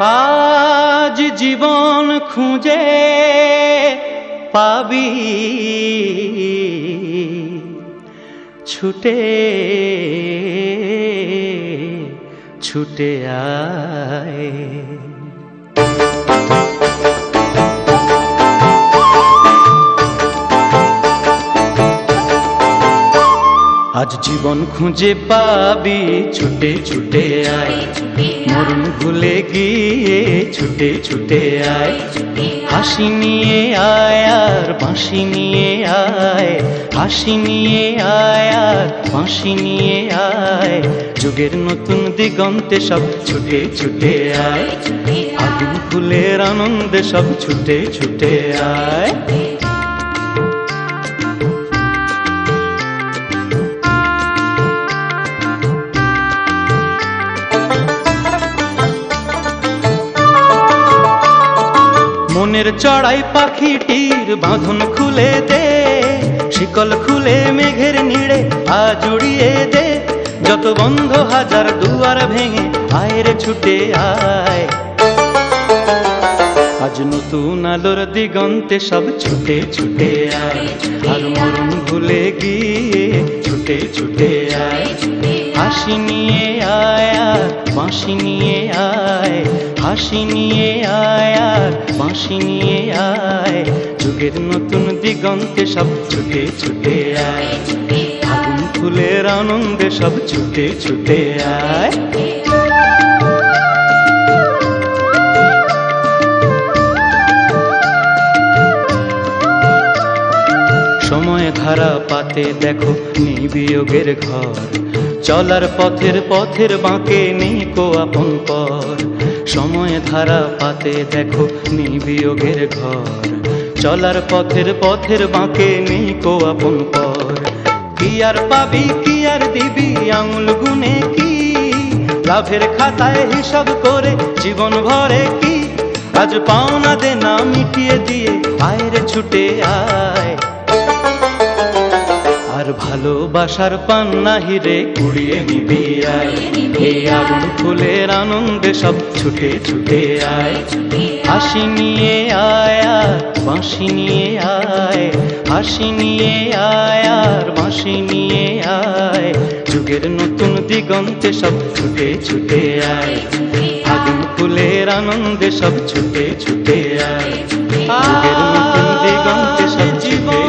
আজ জীবন খুঁজে পাবি ছুটে ছুটে আয়। আজ জীবন খুঁজে পাবি ছুটে ছুটে আয়, মরণ ভুলে গিয়ে ছুটে ছুটে আয়। হাসি নিয়ে আয় আর বাঁশি নিয়ে আয়, হাসি নিয়ে আয় আর বাঁশি নিয়ে আয়। যুগের নতুন দিগন্তে সব ছুটে ছুটে আয়, আগুন ফুলের আনন্দে সব ছুটে ছুটে আয়। মনের চড়াই পাখিটির বাঁধন খুলে দে, শিকল খুলে মেঘের নিড়ে আজ উড়িয়ে দে। যত বন্ধ হাজার দুয়ার ভেঙে আয় রে ছুটে আয়। আজ নতুন আলোর দিগন্তে সব ছুটে ছুটে আয়, আর মরণ ভুলে গিয়ে ছুটে ছুটে আয়। হাসি নিয়ে আয় আর বাঁশি নিয়ে আয়, হাসি নিয়ে আয় আর বাঁশি নিয়ে আয়। যুগের নতুন দিগন্তে সব ছুটে ছুটে আয়, আগুন ফুলের আনন্দে সব ছুটে ছুটে আয়। সময় ধারা পাতে দেখো নেই বিয়োগের ঘর, চলার পথের পথের বাঁকে নেই কো আপন পর। সময় ধারা পাতে দেখো নেই বিয়োগের ঘর, চলার পথের পথের বাঁকে নেই কো আপন পর। কি আর পাবি কি আর দিবি আঙুল গুনে কি, লাভের খাতায় হিসাব করে জীবন ভরে কি। আজ পাওনা দেনা মিটিয়ে দিয়ে আয় রে ছুটে আয়, আর ভালোবাসার পান্না হিরে কুড়িয়ে নিবি আয়। এই আগুন ফুলের আনন্দে সব ছুটে ছুটে আয়। হাসি নিয়ে আয় আর বাঁশি নিয়ে আয়, হাসি নিয়ে আয় আর বাঁশি নিয়ে আয়। যুগের নতুন দিগন্তে সব ছুটে ছুটে আয়, আগুন ফুলের আনন্দে সব ছুটে ছুটে আয়। যুগের নতুন দিগন্তে সব ছুটে